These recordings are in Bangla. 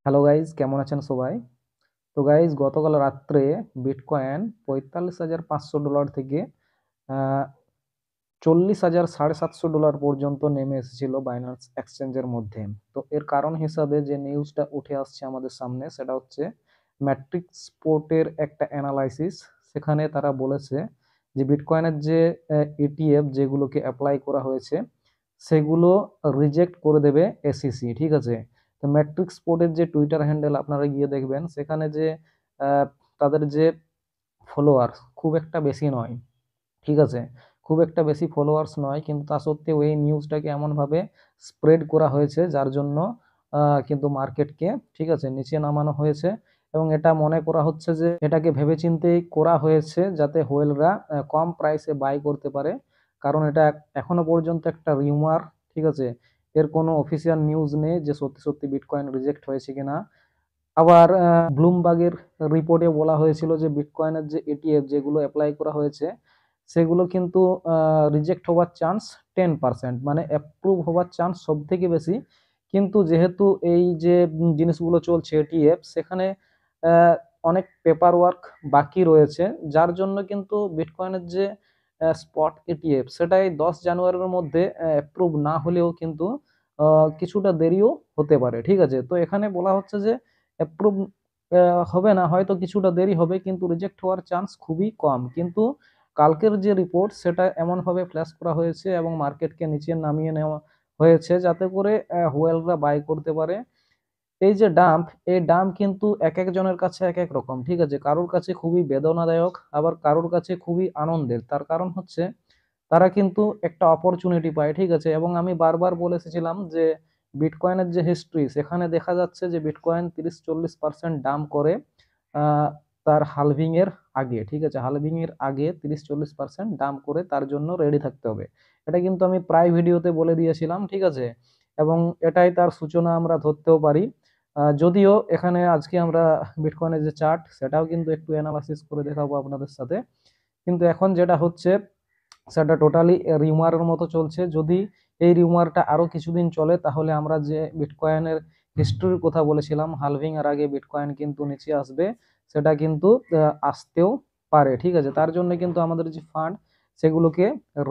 হ্যালো গাইজ, কেমন আছেন সবাই? তো গাইজ, গতকাল রাত্রে বিটকয়েন $45,500 থেকে 40,000 $750 পর্যন্ত নেমে এসেছিল বাইন্যান্স এক্সচেঞ্জের মধ্যে। তো এর কারণ হিসাবে যে নিউজটা উঠে আসছে আমাদের সামনে সেটা হচ্ছে ম্যাট্রিক্স পোর্টের একটা অ্যানালাইসিস। সেখানে তারা বলেছে যে বিটকয়েনের যে ইটিএফ যেগুলোকে অ্যাপ্লাই করা হয়েছে সেগুলো রিজেক্ট করে দেবে এসইসি। ঠিক আছে? তো ম্যাট্রিক্স পোর্টের যে টুইটার হ্যান্ডেল আপনারা গিয়ে দেখবেন, সেখানে যে আহ, তাদের যে ফলোয়ার্স খুব একটা বেশি নয়। ঠিক আছে? খুব একটা বেশি ফলোয়ার্স নয়, কিন্তু তা সত্ত্বেও এই নিউজটাকে এমনভাবে স্প্রেড করা হয়েছে যার জন্য কিন্তু মার্কেটকে, ঠিক আছে, নিচে নামানো হয়েছে। এবং এটা মনে করা হচ্ছে যে এটাকে ভেবেচিন্তেই করা হয়েছে যাতে হোয়েলরা কম প্রাইসে বাই করতে পারে। কারণ এটা এখনো পর্যন্ত একটা রিউমার। ঠিক আছে? এর কোনো অফিসিয়াল নিউজ নেই যে সত্যি সত্যি বিটকয়েন রিজেক্ট হয়েছে কিনা। আবার ব্লুমবার্গের রিপোর্টে বলা হয়েছিল যে বিটকয়েনের যে ইটিএফ যেগুলো অ্যাপ্লাই করা হয়েছে সেগুলো কিন্তু রিজেক্ট হওয়ার চান্স 10%, মানে অ্যাপ্রুভ হওয়ার চান্স সব থেকে বেশি। কিন্তু যেহেতু এই যে জিনিসগুলো চলছে এটিএফ, সেখানে আহ, অনেক পেপার ওয়ার্ক বাকি রয়েছে, যার জন্য কিন্তু বিটকয়েনের যে স্পট ইটিএফ সেটাই 10 জানুয়ারির মধ্যে অ্যাপ্রুভ না হলেও কিন্তু কিছুটা দেরিও হতে পারে। ঠিক আছে? তো এখানে বলা হচ্ছে যে অ্যাপ্রুভ হবে না, হয়তো কিছুটা দেরি হবে, কিন্তু রিজেক্ট হওয়ার চান্স খুবই কম। কিন্তু কালকের যে রিপোর্ট সেটা এমনভাবে ফ্ল্যাশ করা হয়েছে এবং মার্কেটকে নিচে নামিয়ে নেওয়া হয়েছে যাতে করে হোয়েলরা বাই করতে পারে। এই যে ডাম্প, এই ডাম্প কিন্তু এক একজনের কাছে এক এক রকম। ঠিক আছে? কারোর কাছে খুবই বেদনাদায়ক, আবার কারোর কাছে খুবই আনন্দের। তার কারণ হচ্ছে তারা কিন্তু একটা অপরচুনিটি পায়। ঠিক আছে? এবং আমি বারবার বলে এসেছিলাম যে বিটকয়েনের যে হিস্ট্রি, সেখানে দেখা যাচ্ছে যে বিটকয়েন 30-40% ডাম্প করে আহ, তার হালভিং এর আগে। ঠিক আছে? হালভিং এর আগে 30-40% ডাম্প করে তার জন্য রেডি থাকতে হবে। এটা কিন্তু আমি প্রায় ভিডিওতে বলে দিয়েছিলাম। ঠিক আছে? এবং এটাই তার সূচনা আমরা ধরতেও পারি। যদিও এখানে আজকে আমরা বিটকয়েনের যে চার্ট সেটাও কিন্তু একটু অ্যানালাইসিস করে দেখাবো আপনাদের সাথে। কিন্তু এখন যেটা হচ্ছে সেটা টোটালি রিউমারের মতো চলছে। যদি এই রিউমারটা আরো কিছুদিন চলে তাহলে আমরা যে বিটকয়েনের হিস্ট্রির কথা বলেছিলাম, হালভিং এর আগে বিটকয়েন কিন্তু নিচে আসবে, সেটা কিন্তু আসতেও পারে। ঠিক আছে? তার জন্য কিন্তু আমাদের যে ফান্ড সেগুলোকে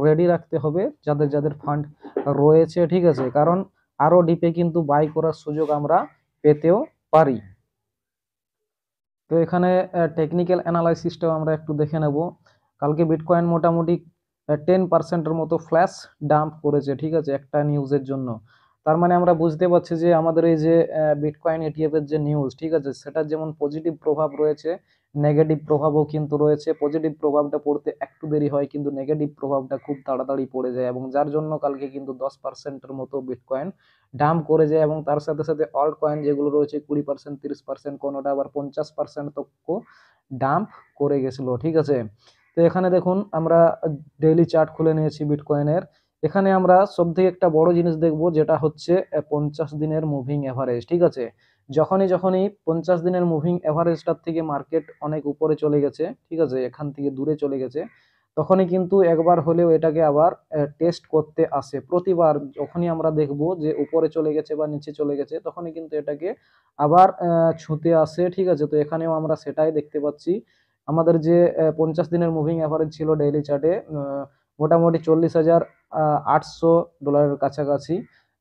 রেডি রাখতে হবে, যাদের যাদের ফান্ড রয়েছে। ঠিক আছে? কারণ আরো ডিপে কিন্তু বাই করার সুযোগ আমরা পেতেও পারি। তো এখানে টেকনিক্যাল অ্যানালাইসিসটাও আমরা একটু দেখে নেব। কালকে বিটকয়েন মোটামুটি 10%-এর মতো ফ্ল্যাশ ডাম্প করেছে। ঠিক আছে? একটা নিউজের জন্য। তার মানে আমরা বুঝতে পারছি যে আমাদের এই যে বিটকয়েন ইটিএফ এর যে নিউজ, ঠিক আছে, সেটার যেমন পজিটিভ প্রভাব রয়েছে, নেগেটিভ প্রভাবও কিন্তু রয়েছে। পজিটিভ প্রভাবটা পড়তে একটু দেরি হয়, কিন্তু নেগেটিভ প্রভাবটা খুব তাড়াতাড়ি পড়ে যায়, এবং যার জন্য কালকে কিন্তু 10%-এর মতো বিটকয়েন ডাম্প করে যায়। এবং তার সাথে সাথে অল্ট কয়েন যেগুলো রয়েছে 20%, 30%, কোনোটা আবার 50% তক ডাম্প করে গেছিল। ঠিক আছে? তো এখানে দেখুন, আমরা ডেইলি চার্ট খুলে নিয়েছি বিটকয়েনের। এখানে আমরা সব থেকে একটা বড় জিনিস দেখবো, যেটা হচ্ছে 50 দিনের মুভিং এভারেজ। ঠিক আছে? যখনই যখনই 50 দিনের মুভিং এভারেজটার থেকে মার্কেট অনেক উপরে চলে গেছে, ঠিক আছে, এখান থেকে দূরে চলে গেছে, তখনই কিন্তু একবার হলেও এটাকে আবার টেস্ট করতে আসে। প্রতিবার যখনই আমরা দেখব যে উপরে চলে গেছে বা নিচে চলে গেছে, তখনই কিন্তু এটাকে আবার ছুঁতে আসে। ঠিক আছে? তো এখানেও আমরা সেটাই দেখতে পাচ্ছি। আমাদের যে 50 দিনের মুভিং অ্যাভারেজ ছিল ডেইলি চার্টে মোটামুটি $40,800 কাছাকাছি।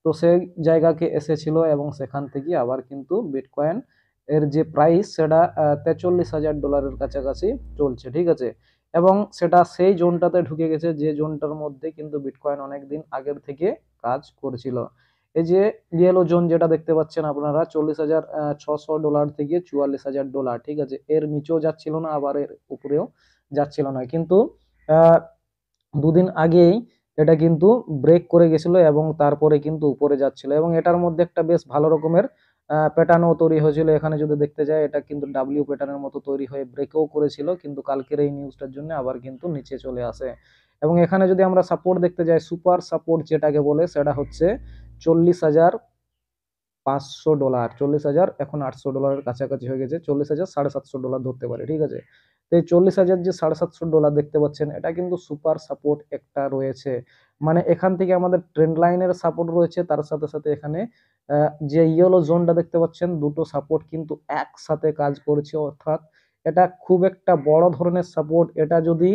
তো সেই জায়গাকে এসেছিল এবং সেখান থেকে আবার কিন্তু বিটকয়েন এর যে প্রাইস সেটা $43,000 কাছাকাছি চলছে। ঠিক আছে? এবং সেটা সেই জোনটাতে ঢুকে গেছে যে জোনটার মধ্যে কিন্তু বিটকয়েন অনেকদিন আগের থেকে কাজ করছিল। এই যে ইয়েলো জোন যেটা দেখতে পাচ্ছেন আপনারা, $40,600 থেকে $44,000। ঠিক আছে? এর নিচেও যাচ্ছিল না, আবার এর উপরেও যাচ্ছিল না, কিন্তু আহ, দুদিন আগেই এটা কিন্তু ব্রেক করে গেছিল এবং তারপরে কিন্তু উপরে যাচ্ছিল, এবং এটার মধ্যে একটা বেশ ভালো রকমের প্যাটার্নও তৈরি হয়েছিল। এখানে যদি দেখতে যাই, এটা কিন্তু ডাব্লিউ প্যাটার্নের মতো তৈরি হয়ে ব্রেকও করেছিল, কিন্তু কালকের এই নিউজটার জন্য আবার কিন্তু নিচে চলে আসে। এবং এখানে যদি আমরা সাপোর্ট দেখতে যাই, সুপার সাপোর্ট যেটাকে বলে, সেটা হচ্ছে 40,000 $40,500, 40,000 এখন $800 কাছাকাছি হয়ে গেছে, 40,000 $750 ধরতে পারে, ঠিক আছে। তো এই 40,000 যে $750 দেখতে পাচ্ছেন, এটা কিন্তু সুপার সাপোর্ট একটা রয়েছে। মানে এখান থেকে আমাদের ট্রেন্ড লাইনের সাপোর্ট রয়েছে, তার সাথে সাথে এখানে যে ইয়েলো জোনটা দেখতে পাচ্ছেন, দুটো সাপোর্ট কিন্তু একসাথে কাজ করছে, অর্থাৎ এটা খুব একটা বড় ধরনের সাপোর্ট। এটা যদি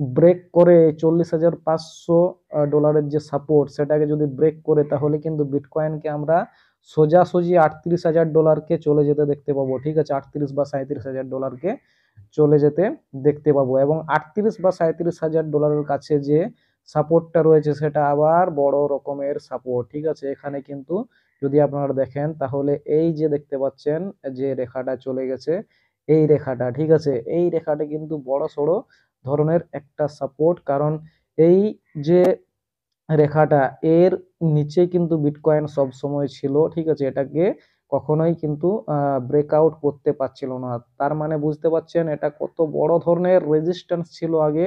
ব্রেক করে $40,500 যে সাপোর্ট, সেটাকে যদি ব্রেক করে, তাহলে কিন্তু বিটকয়েনকে আমরা সোজাসুজি $38,000 চলে যেতে দেখতে পাবো, ঠিক আছে। 38 বা $37,000 চলে যেতে দেখতে পাবো, এবং 38 বা $37,000 কাছে যে সাপোর্টটা রয়েছে, সেটা আবার বড় রকমের সাপোর্ট, ঠিক আছে। এখানে কিন্তু যদি আপনারা দেখেন, তাহলে এই যে দেখতে পাচ্ছেন যে রেখাটা চলে গেছে, এই রেখাটা, ঠিক আছে, এই রেখাটা কিন্তু বড় সড়ো ধরনের একটা সাপোর্ট। কারণ এই যে রেখাটা, এর নিচে কিন্তু বিটকয়েন সব সময় ছিল, ঠিক আছে। এটাকে কখনোই কিন্তু ব্রেকআউট করতে পারছিল না। তার মানে বুঝতে পারছেন এটা কত বড় ধরনের রেজিস্ট্যান্স ছিল আগে,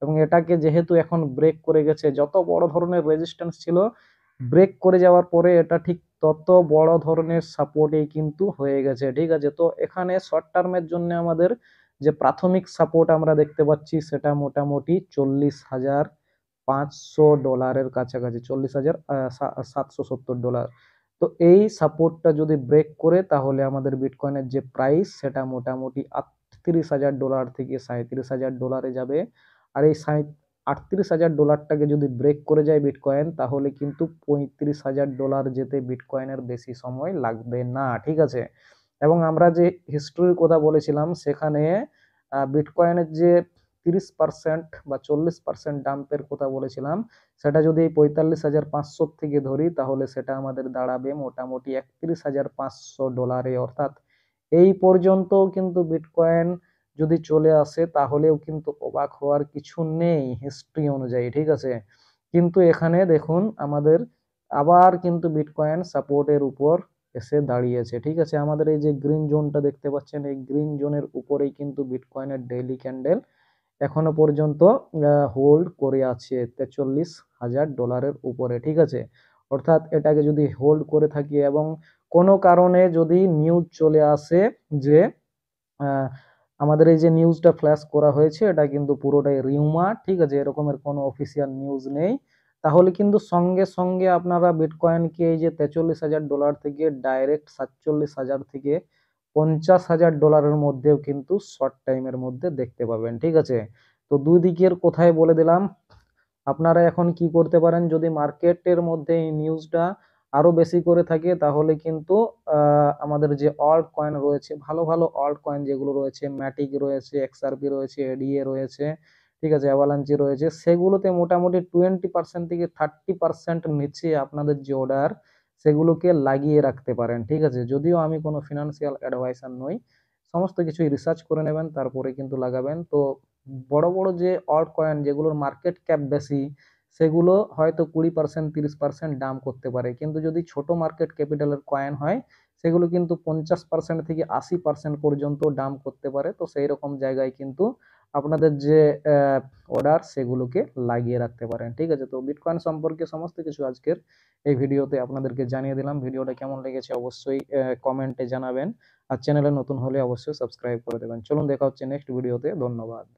এবং এটাকে যেহেতু এখন ব্রেক করে গেছে, যত বড় ধরনের রেজিস্ট্যান্স ছিল, ব্রেক করে যাওয়ার পরে এটা ঠিক তত বড় ধরনের সাপোর্টই কিন্তু হয়ে গেছে, ঠিক আছে। তো এখানে শর্ট টার্মের জন্য আমাদের যে প্রাথমিক সাপোর্ট আমরা দেখতে পাচ্ছি, সেটা মোটামুটি $40,500 কাছাকাছি, $40,770। তো এই সাপোর্টটা যদি ব্রেক করে, তাহলে আমাদের বিটকয়েনের যে প্রাইস, সেটা মোটামুটি $38,000 থেকে $37,000 যাবে। আর এই $38,000টাকে যদি ব্রেক করে যায় বিটকয়েন, তাহলে কিন্তু $35,000 যেতে বিটকয়েনের বেশি সময় লাগবে না, ঠিক আছে। এবং আমরা যে হিস্ট্রির কথা বলেছিলাম, সেখানে বিটকয়েনের যে 30% বা 40% ডাম্পের কথা বলেছিলাম, সেটা যদি 45,500 থেকে ধরি, তাহলে সেটা আমাদের দাঁড়াবে মোটামুটি $31,500। অর্থাৎ এই পর্যন্ত কিন্তু বিটকয়েন যদি চলে আসে, তাহলেও কিন্তু অবাক হওয়ার কিছু নেই হিস্ট্রি অনুযায়ী, ঠিক আছে। কিন্তু এখানে দেখুন, আমাদের আবার কিন্তু বিটকয়েন সাপোর্টের উপর এসে দাঁড়িয়েছে, ঠিক আছে। আমাদের এই যে গ্রিন জোনটা দেখতে পাচ্ছেন, এই গ্রিন জোনের উপরেই কিন্তু বিটকয়েনের ডেইলি ক্যান্ডেল এখনো পর্যন্ত হোল্ড করে আছে $43,000 উপরে, ঠিক আছে। অর্থাৎ এটাকে যদি হোল্ড করে থাকি, এবং কোনো কারণে যদি নিউজ চলে আসে যে আহ, আমাদের এই যে নিউজটা ফ্ল্যাশ করা হয়েছে, এটা কিন্তু পুরোটাই রিউমার, ঠিক আছে, এরকমের কোনো অফিসিয়াল নিউজ নেই, তাহলে কিন্তু সঙ্গে সঙ্গে আপনারা বিটকয়েনকে এই যে $43,000 থেকে ডাইরেক্ট 47,000 থেকে $50,000 মধ্যেও কিন্তু শর্ট টাইমের মধ্যে দেখতে পাবেন, ঠিক আছে। তো দুই দিকের কোথায় বলে দিলাম। আপনারা এখন কি করতে পারেন, যদি মার্কেটের মধ্যে এই নিউজটা আরো বেশি করে থাকে, তাহলে কিন্তু আমাদের যে অল্ট কয়েন রয়েছে, ভালো ভালো অল্ট কয়েন যেগুলো রয়েছে, ম্যাটিক রয়েছে, এক্সআরপি রয়েছে, এডিএ রয়েছে, ঠিক আছে, অ্যাভালাঞ্চি রয়েছে, সেগুলোতে মোটামুটি 20% থেকে 30% নিচে আপনাদের যে অর্ডার, সেগুলোকে লাগিয়ে রাখতে পারেন, ঠিক আছে। যদিও আমি কোনো ফিনান্সিয়াল অ্যাডভাইসার নই, সমস্ত কিছুই রিসার্চ করে নেবেন, তারপরে কিন্তু লাগাবেন। তো বড় বড় যে অল্ট কয়েন যেগুলোর মার্কেট ক্যাপ বেশি, সেগুলো হয়তো 20% 30% দাম করতে পারে, কিন্তু যদি ছোট মার্কেট ক্যাপিটালের কয়েন হয়, সেগুলো কিন্তু 50% থেকে 80% পর্যন্ত দাম করতে পারে। তো সেই রকম জায়গায় কিন্তু আপনাদের যে অর্ডার, সেগুলোকে লাগিয়ে রাখতে পারেন, ঠিক আছে। তো বিটকয়েন সম্পর্কে সমস্ত কিছু আজকের এই ভিডিওতে আপনাদেরকে জানিয়ে দিলাম। ভিডিওটা কেমন লেগেছে অবশ্যই কমেন্টে জানাবেন, আর চ্যানেলে নতুন হলে অবশ্যই সাবস্ক্রাইব করে দেবেন। চলুন, দেখা হচ্ছে নেক্সট ভিডিওতে। ধন্যবাদ।